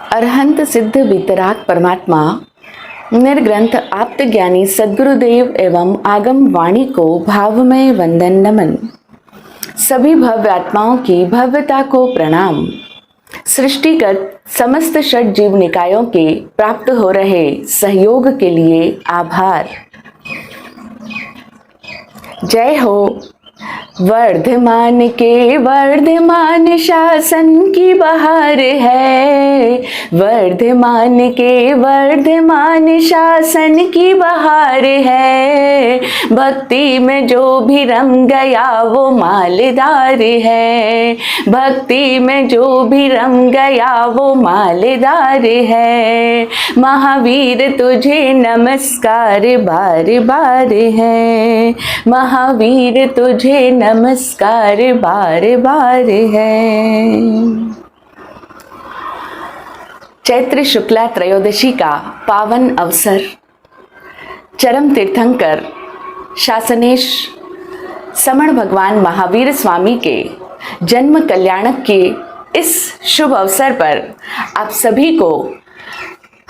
अरहंत सिद्ध वितराग परमात्मा निर्ग्रंथ आप्त ज्ञानी सद्गुरुदेव एवं आगम वाणी को भावमय वंदन नमन। सभी भव्य आत्माओं की भव्यता को प्रणाम। सृष्टिगत समस्त षट जीव निकायों के प्राप्त हो रहे सहयोग के लिए आभार। जय हो वर्धमान के वर्धमान शासन की बहार है। वर्धमान के वर्धमान शासन की बहार है। भक्ति में जो भी रम गया वो मालदार है। भक्ति में जो भी रम गया वो मालदार है। महावीर तुझे नमस्कार बार बार है। महावीर तुझे नमस्कार बार बार है। चैत्र शुक्ला त्रयोदशी का पावन अवसर चरम तीर्थंकर शासनेश समण भगवान महावीर स्वामी के जन्म कल्याणक के इस शुभ अवसर पर आप सभी को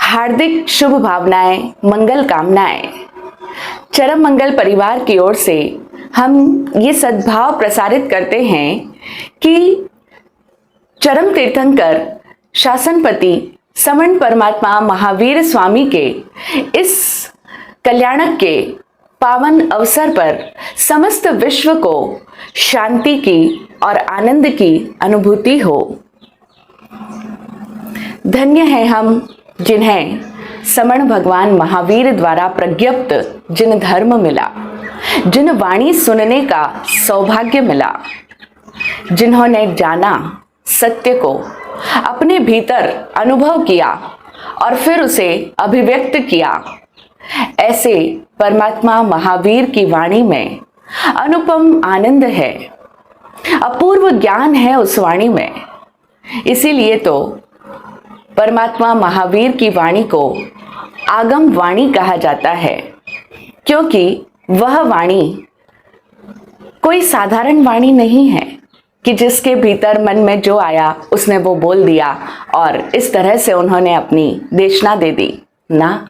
हार्दिक शुभ भावनाएं, मंगल कामनाएं। चरम मंगल परिवार की ओर से हम ये सद्भाव प्रसारित करते हैं कि चरम तीर्थंकर शासनपति समण परमात्मा महावीर स्वामी के इस कल्याणक के पावन अवसर पर समस्त विश्व को शांति की और आनंद की अनुभूति हो। धन्य है हम जिन्हें समण भगवान महावीर द्वारा प्रज्ञप्त जिन धर्म मिला, जिन वाणी सुनने का सौभाग्य मिला, जिन्होंने जाना, सत्य को अपने भीतर अनुभव किया और फिर उसे अभिव्यक्त किया। ऐसे परमात्मा महावीर की वाणी में अनुपम आनंद है, अपूर्व ज्ञान है उस वाणी में। इसीलिए तो परमात्मा महावीर की वाणी को आगम वाणी कहा जाता है, क्योंकि वह वाणी कोई साधारण वाणी नहीं है कि जिसके भीतर मन में जो आया उसने वो बोल दिया और इस तरह से उन्होंने अपनी देशना दे दी। ना,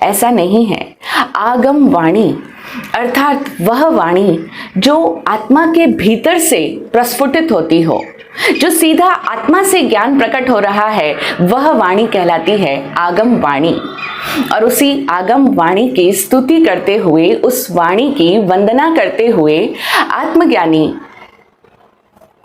ऐसा नहीं है। आगम वाणी अर्थात वह वाणी जो आत्मा के भीतर से प्रस्फुटित होती हो, जो सीधा आत्मा से ज्ञान प्रकट हो रहा है, वह वाणी कहलाती है आगम वाणी। और उसी आगम वाणी की स्तुति करते हुए, उस वाणी की वंदना करते हुए आत्मज्ञानी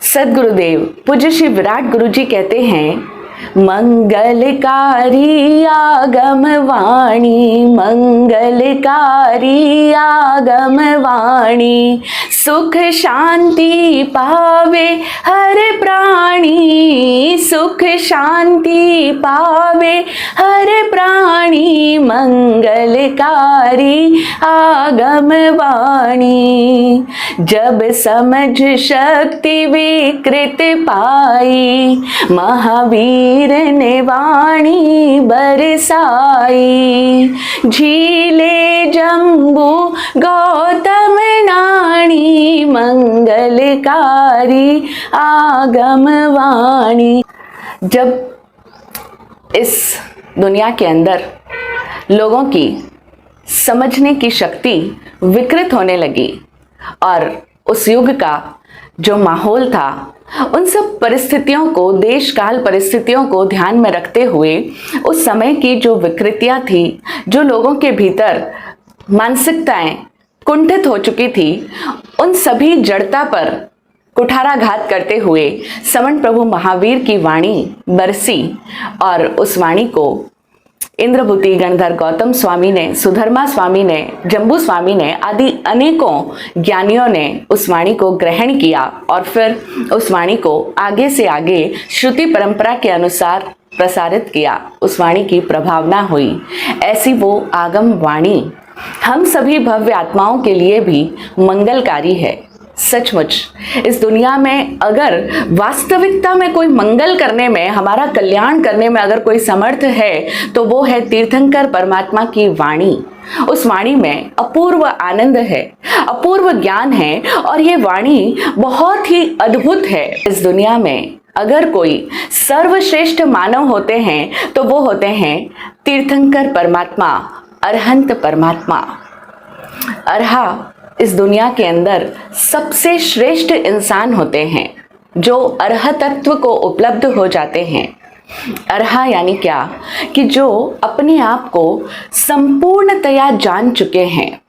सद्गुरुदेव पूज्य श्री विराट गुरु जी कहते हैं, मंगलकारी आगम वाणी, मंगलकारी आगम वाणी, सुख शांति पावे हर प्राणी, सुख शांति पावे हर प्राणी, मंगलकारी आगम वाणी। जब समझ शक्ति विकृत पाई, महावीर ने वाणी बरसाई, झीले जम्बू गौतम नाणी, मंगलकारी आगम वाणी। जब इस दुनिया के अंदर लोगों की समझने की शक्ति विकृत होने लगी और उस युग का जो माहौल था, उन सब परिस्थितियों को, देश काल परिस्थितियों को ध्यान में रखते हुए, उस समय की जो विकृतियां थी, जो लोगों के भीतर मानसिकताएं कुंठित हो चुकी थी, उन सभी जड़ता पर कुठाराघात करते हुए समण प्रभु महावीर की वाणी बरसी और उस वाणी को इंद्रभूति गणधर गौतम स्वामी ने, सुधर्मा स्वामी ने, जम्बू स्वामी ने आदि अनेकों ज्ञानियों ने उस वाणी को ग्रहण किया और फिर उस वाणी को आगे से आगे श्रुति परंपरा के अनुसार प्रसारित किया। उस वाणी की प्रभावना हुई। ऐसी वो आगम वाणी हम सभी भव्य आत्माओं के लिए भी मंगलकारी है। सचमुच इस दुनिया में अगर वास्तविकता में कोई मंगल करने में, हमारा कल्याण करने में अगर कोई समर्थ है तो वो है तीर्थंकर परमात्मा की वाणी। उस वाणी में अपूर्व आनंद है, अपूर्व ज्ञान है और ये वाणी बहुत ही अद्भुत है। इस दुनिया में अगर कोई सर्वश्रेष्ठ मानव होते हैं तो वो होते हैं तीर्थंकर परमात्मा, अरहंत परमात्मा। अरहा इस दुनिया के अंदर सबसे श्रेष्ठ इंसान होते हैं जो अरहतत्व को उपलब्ध हो जाते हैं। अरहा यानी क्या कि जो अपने आप को संपूर्णतया जान चुके हैं,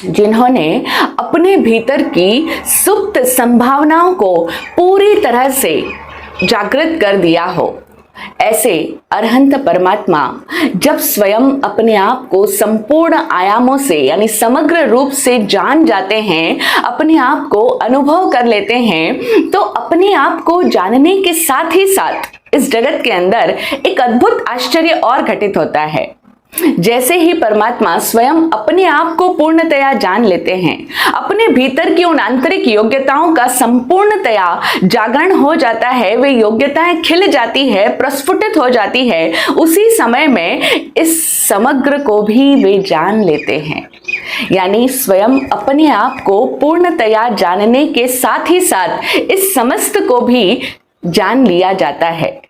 जिन्होंने अपने भीतर की सुप्त संभावनाओं को पूरी तरह से जागृत कर दिया हो। ऐसे अरहंत परमात्मा जब स्वयं अपने आप को संपूर्ण आयामों से यानी समग्र रूप से जान जाते हैं, अपने आप को अनुभव कर लेते हैं, तो अपने आप को जानने के साथ ही साथ इस जगत के अंदर एक अद्भुत आश्चर्य और घटित होता है। जैसे ही परमात्मा स्वयं अपने आप को पूर्णतया जान लेते हैं, अपने भीतर की उन आंतरिक योग्यताओं का संपूर्णतया जागरण हो जाता है, वे योग्यताएं खिल जाती है, प्रस्फुटित हो जाती है, उसी समय में इस समग्र को भी वे जान लेते हैं। यानी स्वयं अपने आप को पूर्णतया जानने के साथ ही साथ इस समस्त को भी जान लिया जाता है।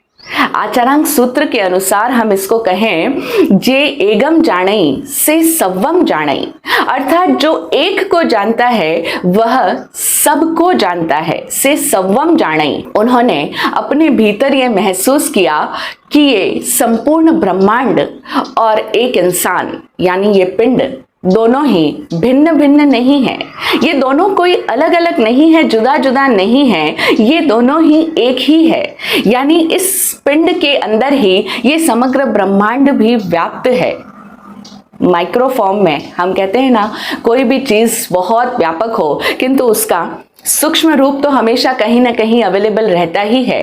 आचारांग सूत्र के अनुसार हम इसको कहें, जे एगम जानई से सव्वम जानई, अर्थात जो एक को जानता है वह सबको जानता है, से सव्वम जानई। उन्होंने अपने भीतर ये महसूस किया कि ये संपूर्ण ब्रह्मांड और एक इंसान यानी ये पिंड दोनों ही भिन्न भिन्न नहीं है, ये दोनों कोई अलग अलग नहीं है, जुदा जुदा नहीं है, ये दोनों ही एक ही है। यानी इस पिंड के अंदर ही ये समग्र ब्रह्मांड भी व्याप्त है। माइक्रो फॉर्म में हम कहते हैं ना, कोई भी चीज बहुत व्यापक हो किंतु उसका सूक्ष्म रूप तो हमेशा कहीं ना कहीं अवेलेबल रहता ही है।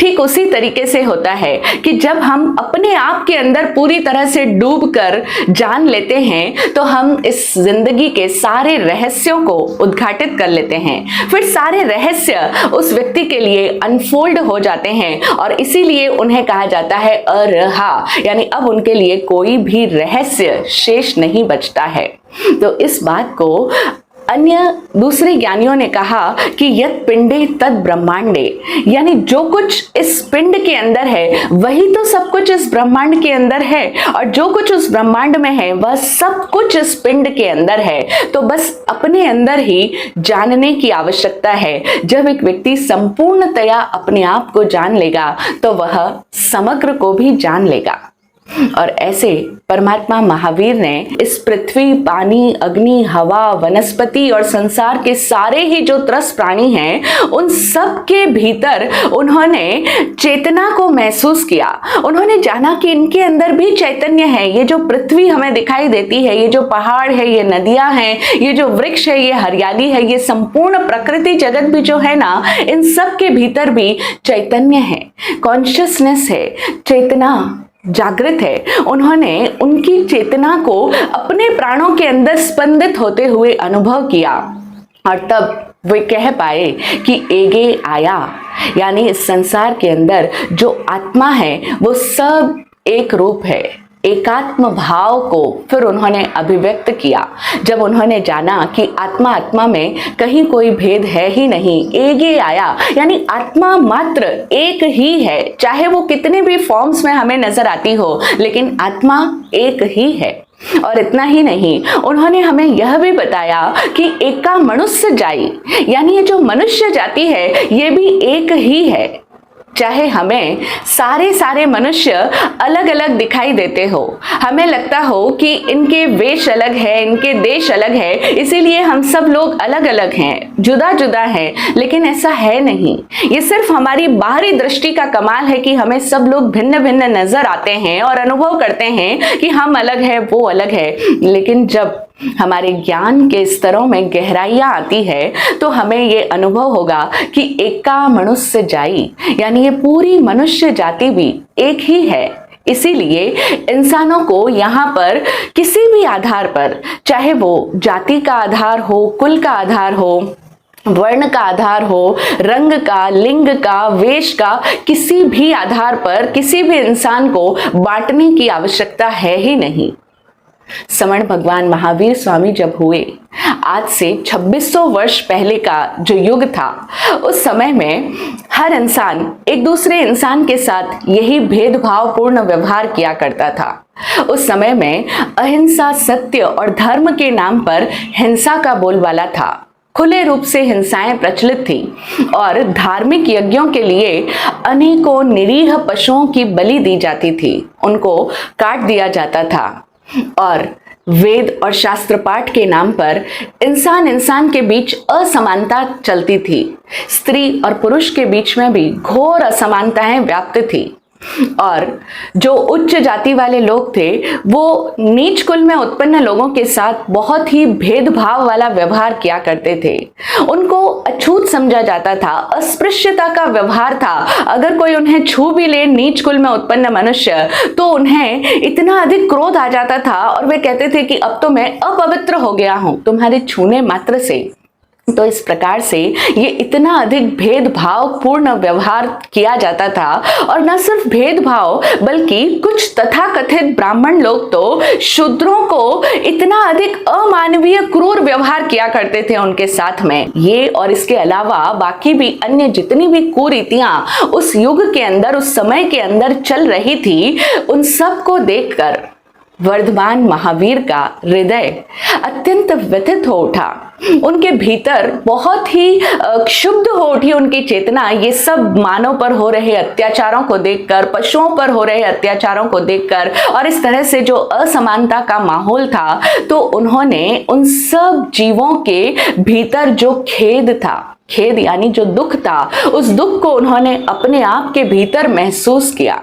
ठीक उसी तरीके से होता है कि जब हम अपने आप के अंदर पूरी तरह से डूबकर जान लेते हैं तो हम इस जिंदगी के सारे रहस्यों को उद्घाटित कर लेते हैं। फिर सारे रहस्य उस व्यक्ति के लिए अनफोल्ड हो जाते हैं और इसीलिए उन्हें कहा जाता है अरहा, यानी अब उनके लिए कोई भी रहस्य शेष नहीं बचता है। तो इस बात को अन्य दूसरे ज्ञानियों ने कहा कि यत् पिंडे तद ब्रह्मांडे, यानी जो कुछ इस पिंड के अंदर है वही तो सब कुछ इस ब्रह्मांड के अंदर है, और जो कुछ उस ब्रह्मांड में है वह सब कुछ इस पिंड के अंदर है। तो बस अपने अंदर ही जानने की आवश्यकता है। जब एक व्यक्ति संपूर्णतया अपने आप को जान लेगा तो वह समग्र को भी जान लेगा। और ऐसे परमात्मा महावीर ने इस पृथ्वी, पानी, अग्नि, हवा, वनस्पति और संसार के सारे ही जो त्रस प्राणी हैं, उन सब के भीतर उन्होंने चेतना को महसूस किया। उन्होंने जाना कि इनके अंदर भी चैतन्य है। ये जो पृथ्वी हमें दिखाई देती है, ये जो पहाड़ है, ये नदियां हैं, ये जो वृक्ष है, ये हरियाली है, ये संपूर्ण प्रकृति जगत भी जो है ना, इन सब के भीतर भी चैतन्य है, कॉन्शियसनेस है, चेतना जागृत है। उन्होंने उनकी चेतना को अपने प्राणों के अंदर स्पंदित होते हुए अनुभव किया और तब वे कह पाए कि एगे आया, यानी इस संसार के अंदर जो आत्मा है वो सब एक रूप है। एकात्म भाव को फिर उन्होंने अभिव्यक्त किया जब उन्होंने जाना कि आत्मा आत्मा में कहीं कोई भेद है ही नहीं। एगे आया यानी आत्मा मात्र एक ही है, चाहे वो कितने भी फॉर्म्स में हमें नजर आती हो, लेकिन आत्मा एक ही है। और इतना ही नहीं, उन्होंने हमें यह भी बताया कि एका मनुष्य जाई, यानी ये जो मनुष्य जाति है ये भी एक ही है। चाहे हमें सारे मनुष्य अलग अलग दिखाई देते हो, हमें लगता हो कि इनके वेश अलग है, इनके देश अलग है, इसीलिए हम सब लोग अलग अलग हैं, जुदा जुदा हैं, लेकिन ऐसा है नहीं। ये सिर्फ हमारी बाहरी दृष्टि का कमाल है कि हमें सब लोग भिन्न भिन्न नजर आते हैं और अनुभव करते हैं कि हम अलग है, वो अलग है। लेकिन जब हमारे ज्ञान के स्तरों में गहराइयां आती है तो हमें ये अनुभव होगा कि एका मनुष्य जाई, यानी ये पूरी मनुष्य जाति भी एक ही है। इसीलिए इंसानों को यहाँ पर किसी भी आधार पर, चाहे वो जाति का आधार हो, कुल का आधार हो, वर्ण का आधार हो, रंग का, लिंग का, वेश का, किसी भी आधार पर किसी भी इंसान को बांटने की आवश्यकता है ही नहीं। समण भगवान महावीर स्वामी जब हुए, आज से 2600 वर्ष पहले का जो युग था, उस समय में हर इंसान एक दूसरे इंसान के साथ यही भेदभावपूर्ण व्यवहार किया करता था। उस समय में अहिंसा, सत्य और धर्म के नाम पर हिंसा का बोलबाला था। खुले रूप से हिंसाएं प्रचलित थी और धार्मिक यज्ञों के लिए अनेकों निरीह पशुओं की बलि दी जाती थी, उनको काट दिया जाता था। और वेद और शास्त्र पाठ के नाम पर इंसान इंसान के बीच असमानता चलती थी। स्त्री और पुरुष के बीच में भी घोर असमानताएं व्याप्त थी। और जो उच्च जाति वाले लोग थे, वो नीच कुल में उत्पन्न लोगों के साथ बहुत ही भेदभाव वाला व्यवहार किया करते थे। उनको अछूत समझा जाता था, अस्पृश्यता का व्यवहार था। अगर कोई उन्हें छू भी ले, नीच कुल में उत्पन्न मनुष्य, तो उन्हें इतना अधिक क्रोध आ जाता था और वे कहते थे कि अब तो मैं अपवित्र हो गया हूं तुम्हारे छूने मात्र से। तो इस प्रकार से ये इतना अधिक भेदभाव पूर्ण व्यवहार किया जाता था। और न सिर्फ भेदभाव, बल्कि कुछ तथाकथित ब्राह्मण लोग तो शूद्रों को इतना अधिक अमानवीय क्रूर व्यवहार किया करते थे उनके साथ में। ये और इसके अलावा बाकी भी अन्य जितनी भी कुरीतियां उस युग के अंदर, उस समय के अंदर चल रही थी, उन सब को देखकर वर्धमान महावीर का हृदय अत्यंत व्यथित हो उठा। उनके भीतर बहुत ही क्षुब्ध हो उठी उनकी चेतना, ये सब मानव पर हो रहे अत्याचारों को देखकर, पशुओं पर हो रहे अत्याचारों को देखकर, और इस तरह से जो असमानता का माहौल था, तो उन्होंने उन सब जीवों के भीतर जो खेद था, खेद यानी जो दुख था, उस दुख को उन्होंने अपने आप के भीतर महसूस किया।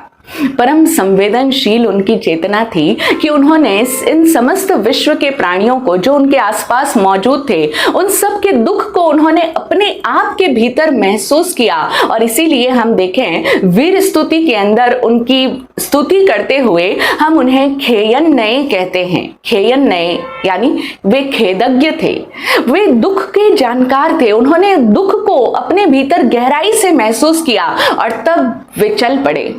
परम संवेदनशील उनकी चेतना थी कि उन्होंने इन समस्त विश्व के प्राणियों को, जो उनके आसपास मौजूद थे, उन सब के दुख को उन्होंने अपने आप के भीतर महसूस किया। और इसीलिए हम देखें वीर स्तुति के अंदर उनकी स्तुति करते हुए हम उन्हें खेयन्नय कहते हैं। खेयन्नय यानी वे खेदज्ञ थे, वे दुख के जानकार थे। उन्होंने दुख को अपने भीतर गहराई से महसूस किया और तब वे चल पड़े।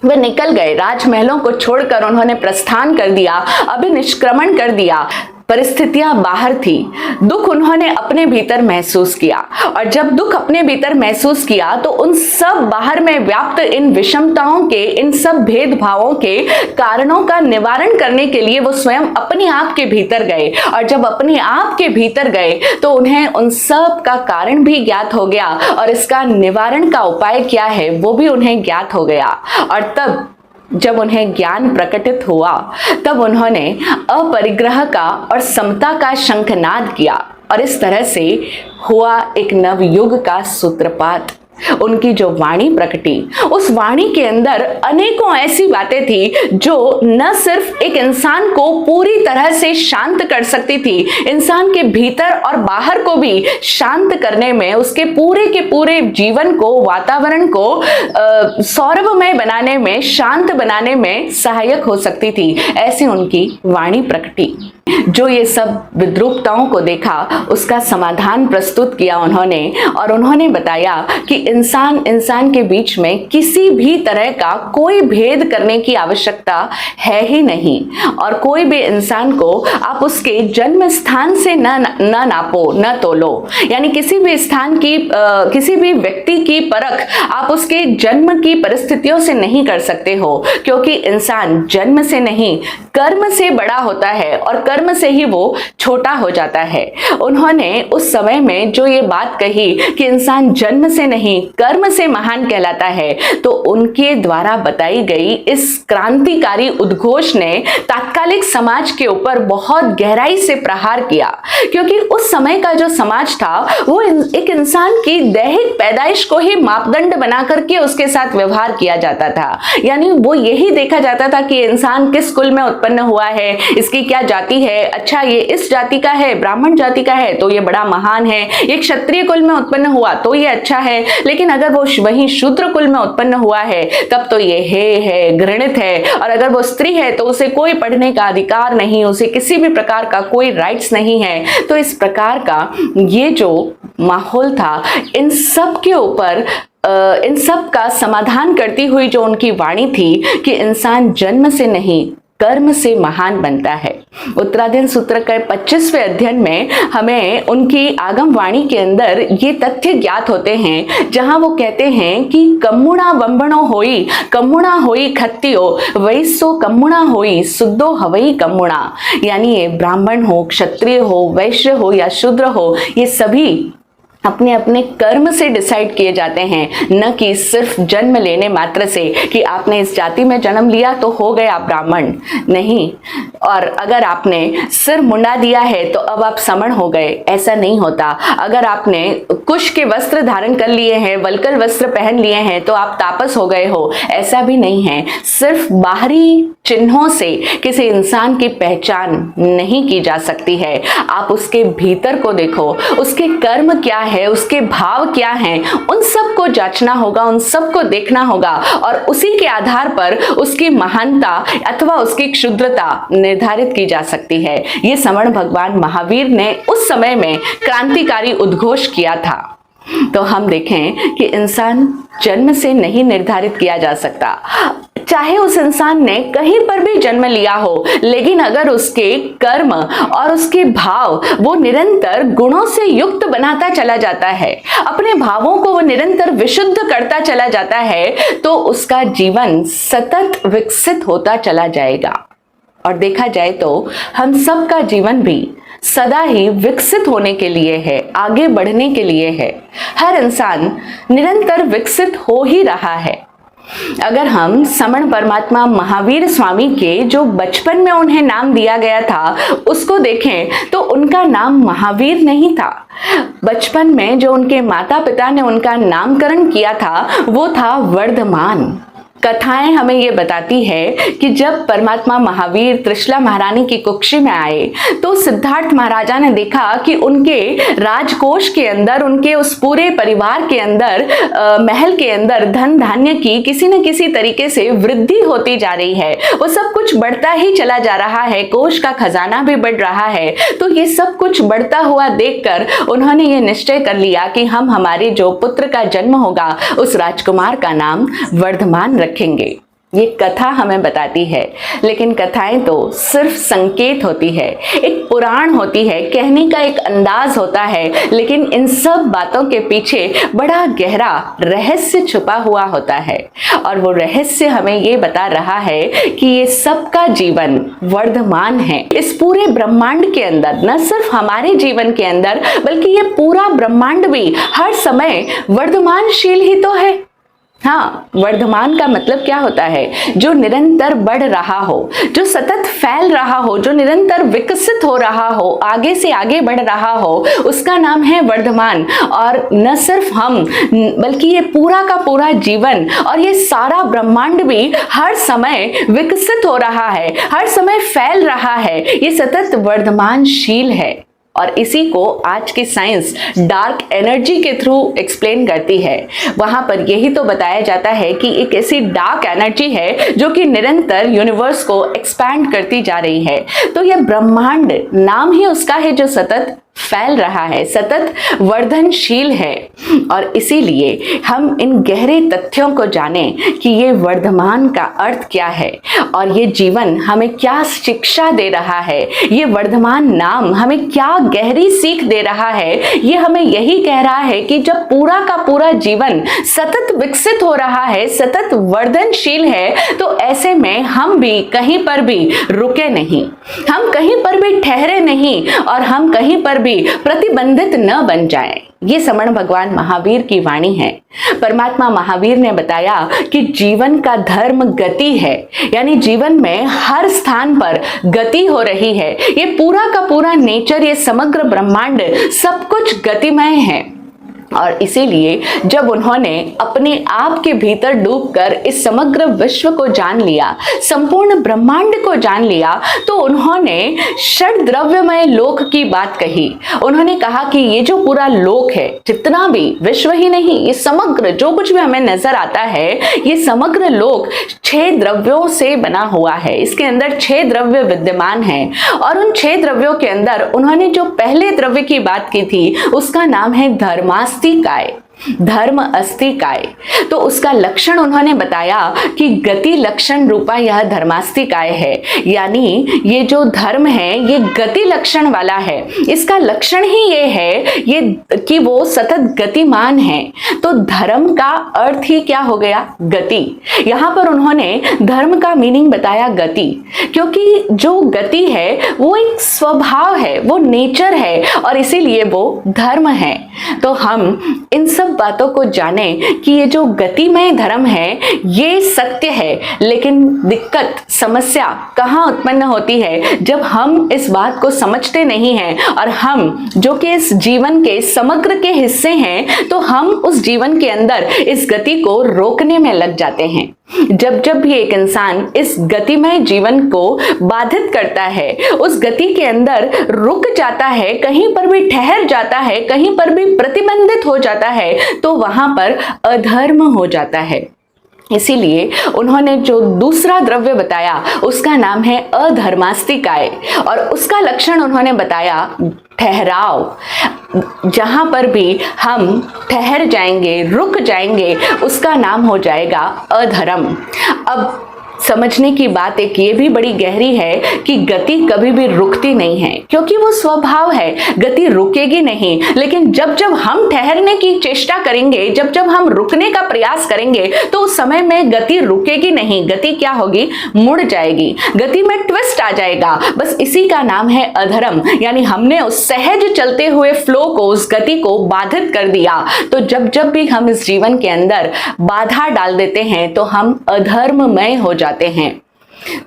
वे निकल गए, राजमहलों को छोड़कर उन्होंने प्रस्थान कर दिया, अभिनिष्क्रमण कर दिया। परिस्थितियां बाहर थी, दुख उन्होंने अपने भीतर महसूस किया। और जब दुख अपने भीतर महसूस किया, तो उन सब बाहर में व्याप्त इन विषमताओं के, इन सब भेदभावों के कारणों का निवारण करने के लिए वो स्वयं अपने आप के भीतर गए। और जब अपने आप के भीतर गए, तो उन्हें उन सब का कारण भी ज्ञात हो गया और इसका निवारण का उपाय क्या है वो भी उन्हें ज्ञात हो गया। और तब जब उन्हें ज्ञान प्रकटित हुआ, तब उन्होंने अपरिग्रह का और समता का शंखनाद किया और इस तरह से हुआ एक नवयुग का सूत्रपात। उनकी जो वाणी प्रकटी, उस वाणी के अंदर अनेकों ऐसी बातें थी जो न सिर्फ एक इंसान को पूरी तरह से शांत कर सकती थी, इंसान के भीतर और बाहर को भी शांत करने में, उसके पूरे के पूरे जीवन को, वातावरण को सौरभमय बनाने में, शांत बनाने में सहायक हो सकती थी। ऐसी उनकी वाणी प्रकटी। जो ये सब विद्रूपताओं को देखा, उसका समाधान प्रस्तुत किया उन्होंने। और उन्होंने बताया कि इंसान इंसान के बीच में किसी भी तरह का कोई भेद करने की आवश्यकता है ही नहीं। और कोई भी इंसान को आप उसके जन्म स्थान से न नापो, न तोलो। यानी किसी भी स्थान की, किसी भी व्यक्ति की परख आप उसके जन्म की परिस्थितियों से नहीं कर सकते हो, क्योंकि इंसान जन्म से नहीं, कर्म से बड़ा होता है और कर्म से ही वो छोटा हो जाता है। उन्होंने उस समय में जो ये बात कही कि इंसान जन्म से नहीं, कर्म से महान कहलाता है, तो उनके द्वारा बताई गई इस क्रांतिकारी उद्घोष ने तात्कालिक समाज के ऊपर बहुत गहराई से प्रहार किया। क्योंकि उस समय का जो समाज था, वो एक इंसान की दैहिक पैदाइश को ही मापदंड बना करके उसके साथ व्यवहार किया जाता था। यानी वो यही देखा जाता था कि इंसान किस कुल में उत्पन्न हुआ है, इसकी क्या जाति है, अच्छा ये इस जाति का है, ब्राह्मण जाति का है तो ये बड़ा महान है, ये क्षत्रिय कुल में उत्पन्न हुआ तो ये अच्छा है, लेकिन अगर वो वही शूद्र कुल में उत्पन्न हुआ है तब तो ये है, घृणित है। और अगर वो स्त्री है तो उसे कोई पढ़ने का अधिकार नहीं, उसे किसी भी प्रकार का कोई राइट्स नहीं है। तो इस प्रकार का ये जो माहौल था, इन सब के ऊपर इन सब का समाधान करती हुई जो उनकी वाणी थी कि इंसान जन्म से नहीं, कर्म से महान बनता है। उत्तराधीन सूत्र के 25वें अध्ययन में हमें उनकी आगम वाणी के अंदर ये तथ्य ज्ञात होते हैं, जहां वो कहते हैं कि कम्मुणा वंबणो होई, कम्मुणा होई खत्तियो, वैसो कम्मुणा होई सुद्धो हवई कम्मुणा। यानी ये ब्राह्मण हो, क्षत्रिय हो, वैश्य हो या शूद्र हो, ये सभी अपने अपने कर्म से डिसाइड किए जाते हैं, न कि सिर्फ जन्म लेने मात्र से कि आपने इस जाति में जन्म लिया तो हो गए आप ब्राह्मण, नहीं। और अगर आपने सिर मुंडा दिया है तो अब आप समण हो गए, ऐसा नहीं होता। अगर आपने कुश के वस्त्र धारण कर लिए हैं, वल्कल वस्त्र पहन लिए हैं तो आप तापस हो गए हो, ऐसा भी नहीं है। सिर्फ बाहरी चिन्हों से किसी इंसान की पहचान नहीं की जा सकती है। आप उसके भीतर को देखो, उसके कर्म क्या है, उसके भाव क्या हैं, उन सब को जांचना होगा, उन सब को देखना होगा और उसी के आधार पर उसकी महानता अथवा उसकी क्षुद्रता निर्धारित की जा सकती है। ये समण भगवान महावीर ने उस समय में क्रांतिकारी उद्घोष किया था। तो हम देखें कि इंसान जन्म से नहीं निर्धारित किया जा सकता, चाहे उस इंसान ने कहीं पर भी जन्म लिया हो, लेकिन अगर उसके कर्म और उसके भाव वो निरंतर गुणों से युक्त बनाता चला जाता है, अपने भावों को वो निरंतर विशुद्ध करता चला जाता है, तो उसका जीवन सतत विकसित होता चला जाएगा। और देखा जाए तो हम सबका जीवन भी सदा ही विकसित होने के लिए है, आगे बढ़ने के लिए है। हर इंसान निरंतर विकसित हो ही रहा है। अगर हम समण परमात्मा महावीर स्वामी के जो बचपन में उन्हें नाम दिया गया था उसको देखें तो उनका नाम महावीर नहीं था। बचपन में जो उनके माता पिता ने उनका नामकरण किया था वो था वर्धमान। कथाएं हमें ये बताती है कि जब परमात्मा महावीर त्रिशला महारानी की कुक्षी में आए तो सिद्धार्थ महाराजा ने देखा कि उनके राजकोष के अंदर, उनके उस पूरे परिवार के अंदर, महल के अंदर धन धान्य की किसी न किसी तरीके से वृद्धि होती जा रही है। वो सब कुछ बढ़ता ही चला जा रहा है, कोष का खजाना भी बढ़ रहा है। तो ये सब कुछ बढ़ता हुआ देखकर उन्होंने ये निश्चय कर लिया कि हम हमारे जो पुत्र का जन्म होगा उस राजकुमार का नाम वर्धमान रखेंगे। ये कथा हमें बताती है, लेकिन कथाएं तो सिर्फ संकेत होती है, एक पुराण होती है, कहने का एक अंदाज होता है, लेकिन इन सब बातों के पीछे बड़ा गहरा रहस्य छुपा हुआ होता है। और वो रहस्य हमें ये बता रहा है कि ये सबका जीवन वर्धमान है। इस पूरे ब्रह्मांड के अंदर, न सिर्फ हमारे जीवन के अंदर, बल्कि ये पूरा ब्रह्मांड भी हर समय वर्धमानशील ही तो है। हाँ, वर्धमान का मतलब क्या होता है? जो निरंतर बढ़ रहा हो, जो सतत फैल रहा हो, जो निरंतर विकसित हो रहा हो, आगे से आगे बढ़ रहा हो, उसका नाम है वर्धमान। और न सिर्फ हम, बल्कि ये पूरा का पूरा जीवन और ये सारा ब्रह्मांड भी हर समय विकसित हो रहा है, हर समय फैल रहा है, ये सतत वर्धमानशील है। और इसी को आज की साइंस डार्क एनर्जी के थ्रू एक्सप्लेन करती है। वहां पर यही तो बताया जाता है कि एक ऐसी डार्क एनर्जी है जो कि निरंतर यूनिवर्स को एक्सपैंड करती जा रही है। तो यह ब्रह्मांड नाम ही उसका है जो सतत फैल रहा है, सतत वर्धनशील है। और इसीलिए हम इन गहरे तथ्यों को जानें कि ये वर्धमान का अर्थ क्या है और ये जीवन हमें क्या शिक्षा दे रहा है, ये वर्धमान नाम हमें क्या गहरी सीख दे रहा है। ये हमें यही कह रहा है कि जब पूरा का पूरा जीवन सतत विकसित हो रहा है, सतत वर्धनशील है, तो ऐसे में हम भी कहीं पर भी रुके नहीं, हम कहीं पर भी ठहरे नहीं और हम कहीं पर भी प्रतिबंधित न बन जाएं। ये समण भगवान महावीर की वाणी है। परमात्मा महावीर ने बताया कि जीवन का धर्म गति है, यानी जीवन में हर स्थान पर गति हो रही है। ये पूरा का पूरा नेचर, ये समग्र ब्रह्मांड सब कुछ गतिमय है। और इसीलिए जब उन्होंने अपने आप के भीतर डूबकर इस समग्र विश्व को जान लिया, संपूर्ण ब्रह्मांड को जान लिया, तो उन्होंने षड द्रव्यमय लोक की बात कही। उन्होंने कहा कि ये जो पूरा लोक है, जितना भी, विश्व ही नहीं, ये समग्र जो कुछ भी हमें नजर आता है, ये समग्र लोक 6 द्रव्यों से बना हुआ है। इसके अंदर 6 द्रव्य विद्यमान हैं और उन 6 द्रव्यों के अंदर उन्होंने जो पहले द्रव्य की बात की थी उसका नाम है धर्मास्तिकाय। धर्म अस्ति काय। तो उसका लक्षण उन्होंने बताया कि गति लक्षण रूपा यह धर्मास्ति काय है, यानी ये जो धर्म है ये गति लक्षण वाला है। इसका लक्षण ही ये है ये कि वो सतत गतिमान है। तो धर्म का अर्थ ही क्या हो गया? गति। यहां पर उन्होंने धर्म का मीनिंग बताया गति, क्योंकि जो गति है वो एक स्वभाव है, वो नेचर है और इसीलिए वो धर्म है। तो हम इन सब बातों को जाने कि ये जो गतिमय धर्म है ये सत्य है, लेकिन दिक्कत समस्या कहाँ उत्पन्न होती है? जब हम इस बात को समझते नहीं हैं और हम जो कि इस जीवन के समग्र के हिस्से हैं, तो हम उस जीवन के अंदर इस गति को रोकने में लग जाते हैं। जब भी एक इंसान इस गतिमय जीवन को बाधित करता है, उस गति के अंदर रुक जाता है, कहीं पर भी ठहर जाता है, कहीं पर भी प्रतिबंधित हो जाता है, तो वहां पर अधर्म हो जाता है। इसीलिए उन्होंने जो दूसरा द्रव्य बताया उसका नाम है अधर्मास्ति काय, और उसका लक्षण उन्होंने बताया ठहराव। जहां पर भी हम ठहर जाएंगे, रुक जाएंगे, उसका नाम हो जाएगा अधर्म। अब समझने की बात एक ये भी बड़ी गहरी है कि गति कभी भी रुकती नहीं है, क्योंकि वो स्वभाव है, गति रुकेगी नहीं। लेकिन जब जब हम ठहरने की चेष्टा करेंगे, जब जब हम रुकने का प्रयास करेंगे, तो उस समय में गति रुकेगी नहीं। गति क्या होगी? मुड़ जाएगी, गति में ट्विस्ट आ जाएगा। बस इसी का नाम है अधर्म, यानी हमने उस सहज चलते हुए फ्लो को, उस गति को बाधित कर दिया। तो जब जब भी हम इस जीवन के अंदर बाधा डाल देते हैं तो हम अधर्ममय हो जाते हैं।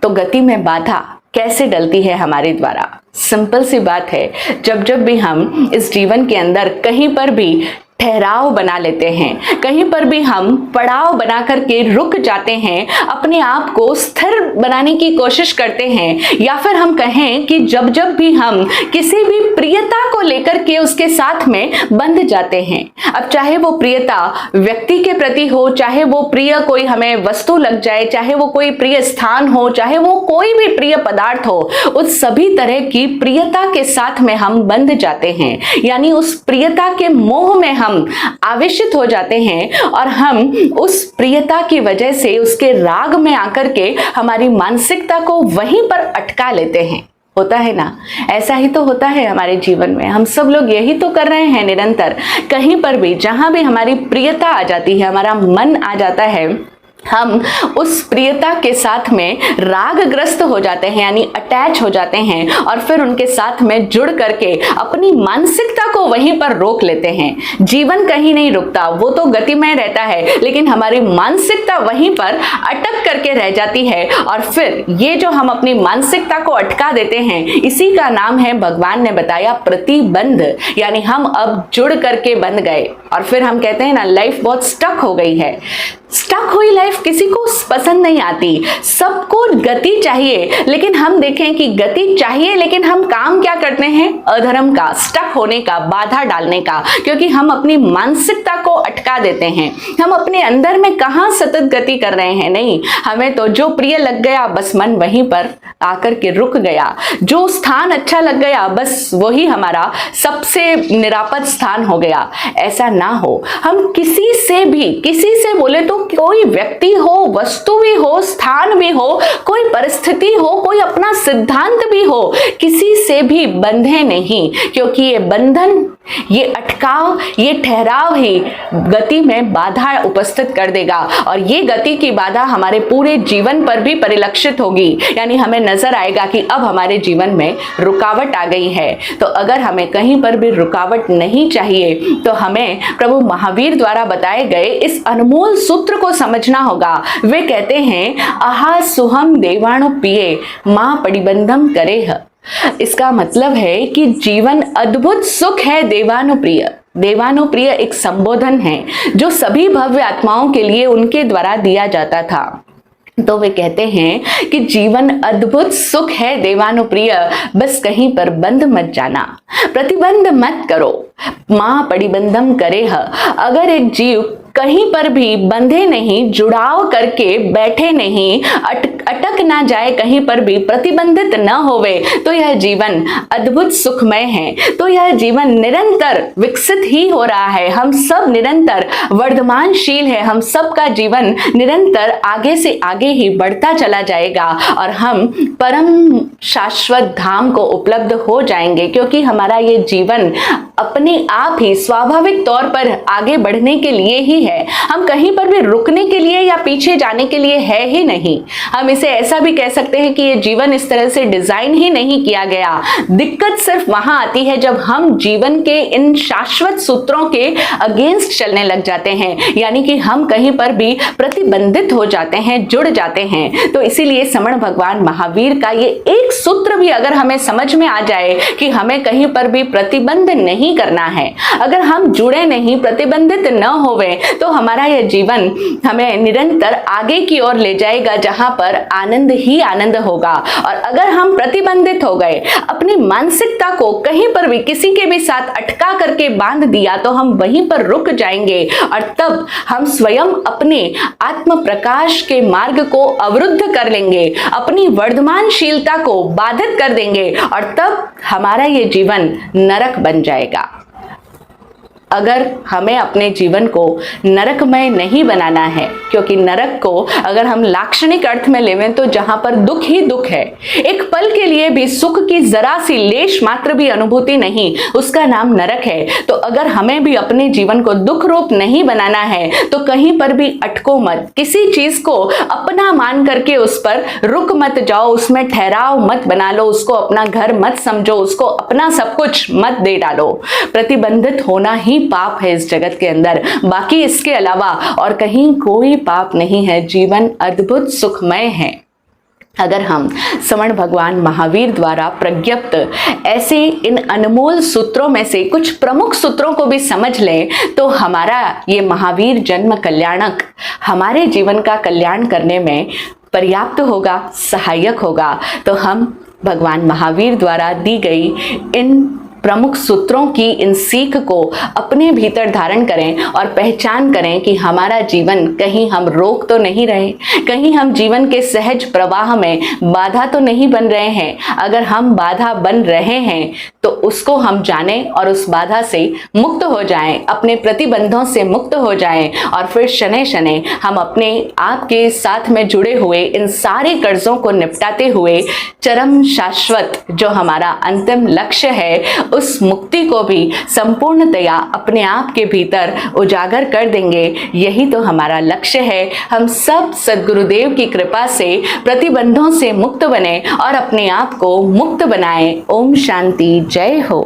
तो गति में बाधा कैसे डलती है हमारे द्वारा? सिंपल सी बात है, जब भी हम इस जीवन के अंदर कहीं पर भी ठहराव बना लेते हैं, कहीं पर भी हम पड़ाव बना करके रुक जाते हैं, अपने आप को स्थिर बनाने की कोशिश करते हैं, या फिर हम कहें कि जब भी हम किसी भी प्रियता को लेकर के उसके साथ में बंध जाते हैं, अब चाहे वो प्रियता व्यक्ति के प्रति हो, चाहे वो प्रिय कोई हमें वस्तु लग जाए, चाहे वो कोई प्रिय स्थान हो, चाहे वो कोई भी प्रिय पदार्थ हो, उस सभी तरह की प्रियता के साथ में हम बंध जाते हैं। यानी उस प्रियता के मोह में हम आवेशित हो जाते हैं और हम उस प्रियता की वजह से, उसके राग में आकर के हमारी मानसिकता को वहीं पर अटका लेते हैं। होता है ना? ऐसा ही तो होता है हमारे जीवन में। हम सब लोग यही तो कर रहे हैं निरंतर। कहीं पर भी जहां भी हमारी प्रियता आ जाती है, हमारा मन आ जाता है, हम उस प्रियता के साथ में रागग्रस्त हो जाते हैं, यानी अटैच हो जाते हैं, और फिर उनके साथ में जुड़ करके अपनी मानसिकता को वहीं पर रोक लेते हैं। जीवन कहीं नहीं रुकता, वो तो गतिमय रहता है, लेकिन हमारी मानसिकता वहीं पर अटक करके रह जाती है। और फिर ये जो हम अपनी मानसिकता को अटका देते हैं, इसी का नाम है, भगवान ने बताया, प्रतिबंध। यानी हम अब जुड़ करके बंध गए और फिर हम कहते हैं ना, लाइफ बहुत स्टक हो गई है। स्टक हुई लाइफ किसी को पसंद नहीं आती, सबको गति चाहिए। लेकिन हम देखें कि गति चाहिए, लेकिन हम काम क्या करते हैं? अधर्म का, स्टक होने का, बाधा डालने का, क्योंकि हम अपनी मानसिकता को अटका देते हैं। हम अपने अंदर में कहां सतत गति कर रहे हैं? नहीं, हमें तो जो प्रिय लग गया बस मन वहीं पर आकर के रुक गया, जो स्थान अच्छा लग गया बस वही हमारा सबसे निरापद स्थान हो गया। ऐसा ना हो। हम किसी से बोले तो कोई व्यक्ति हो, वस्तु भी हो, स्थान भी हो, कोई परिस्थिति हो, कोई अपना सिद्धांत भी हो, किसी से भी बंधे नहीं, क्योंकि ये बंधन, ये अटकाव, ये ठहराव ही गति में बाधा उपस्थित कर देगा। और ये गति की बाधा हमारे पूरे जीवन पर भी परिलक्षित होगी। यानी हमें नजर आएगा कि अब हमारे जीवन में रुकावट आ गई है। तो अगर हमें कहीं पर भी रुकावट नहीं चाहिए, तो हमें प्रभु महावीर द्वारा बताए गए इस अनमोल सूत्र को समझना होगा। वे कहते हैं, आहा सुहम देवाणु पिए मां पडिबंधम करेह। इसका मतलब है कि जीवन अद्भुत सुख है देवानुप्रिय। देवानुप्रिय एक संबोधन है जो सभी भव्य आत्माओं के लिए उनके द्वारा दिया जाता था। तो वे कहते हैं कि जीवन अद्भुत सुख है देवानुप्रिय, बस कहीं पर बंद मत जाना, प्रतिबंध मत करो, मां पडिबंधम करेह। अगर एक जीव कहीं पर भी बंधे नहीं, जुड़ाव करके बैठे नहीं, अटक ना जाए कहीं पर भी, प्रतिबंधित न होवे, तो यह जीवन अद्भुत सुखमय है। तो यह जीवन निरंतर विकसित ही हो रहा है। हम सब निरंतर वर्धमानशील है। हम सब का जीवन निरंतर आगे से आगे ही बढ़ता चला जाएगा और हम परम शाश्वत धाम को उपलब्ध हो जाएंगे, क्योंकि हमारा ये जीवन अपने आप ही स्वाभाविक तौर पर आगे बढ़ने के लिए ही है। हम कहीं पर भी रुकने के लिए या पीछे जाने के लिए है ही नहीं। हम इसे ऐसा भी कह सकते हैं कि ये जीवन इस तरह से डिजाइन ही नहीं किया गया। दिक्कत सिर्फ वहां आती है जब हम जीवन के इन शाश्वत सूत्रों के अगेंस्ट चलने लग जाते हैं, यानी कि हम कहीं पर भी प्रतिबंधित हो जाते हैं, जुड़ जाते हैं। तो इसीलिए समण भगवान महावीर का ये एक सूत्र भी अगर हमें समझ में आ जाए कि हमें कहीं पर भी प्रतिबंध नहीं करना है, अगर हम जुड़े नहीं, प्रतिबंधित न होवे, तो हमारा यह जीवन हमें निरंतर आगे की ओर ले जाएगा, जहां पर आनंद ही आनंद होगा। और अगर हम प्रतिबंधित हो गए, अपनी मानसिकता को कहीं पर भी किसी के भी साथ अटका करके बांध दिया, तो हम वहीं पर रुक जाएंगे और तब हम स्वयं अपने आत्म प्रकाश के मार्ग को अवरुद्ध कर लेंगे, अपनी वर्धमानशीलता को बाधित कर देंगे और तब हमारा ये जीवन नरक बन जाएगा। अगर हमें अपने जीवन को नरकमय नहीं बनाना है, क्योंकि नरक को अगर हम लाक्षणिक अर्थ में लेवें तो जहां पर दुख ही दुख है, एक पल के लिए भी सुख की जरा सी लेश मात्र भी अनुभूति नहीं, उसका नाम नरक है। तो अगर हमें भी अपने जीवन को दुख रूप नहीं बनाना है, तो कहीं पर भी अटको मत, किसी चीज को अपना मान करके उस पर रुक मत जाओ, उसमें ठहराव मत बना लो, उसको अपना घर मत समझो, उसको अपना सब कुछ मत दे डालो। प्रतिबंधित होना ही पाप है इस जगत के अंदर, बाकी इसके अलावा और कहीं कोई पाप नहीं है। जीवन अद्भुत सुखमय है। अगर हम समण भगवान महावीर द्वारा प्रज्ञप्त ऐसे इन अनमोल सूत्रों में से कुछ प्रमुख सूत्रों को भी समझ लें, तो हमारा ये महावीर जन्म कल्याणक हमारे जीवन का कल्याण करने में पर्याप्त होगा, सहायक होगा। तो हम भगवान महावीर द्वारा दी गई इन प्रमुख सूत्रों की इन सीख को अपने भीतर धारण करें और पहचान करें कि हमारा जीवन कहीं हम रोक तो नहीं रहे, कहीं हम जीवन के सहज प्रवाह में बाधा तो नहीं बन रहे हैं। अगर हम बाधा बन रहे हैं तो उसको हम जानें और उस बाधा से मुक्त हो जाएं, अपने प्रतिबंधों से मुक्त हो जाएं और फिर शनै शनै हम अपने आप के साथ में जुड़े हुए इन सारे कर्जों को निपटाते हुए चरम शाश्वत जो हमारा अंतिम लक्ष्य है, उस मुक्ति को भी संपूर्णतया अपने आप के भीतर उजागर कर देंगे। यही तो हमारा लक्ष्य है। हम सब सद्गुरुदेव की कृपा से प्रतिबंधों से मुक्त बने और अपने आप को मुक्त बनाएं। ओम शांति, जय हो।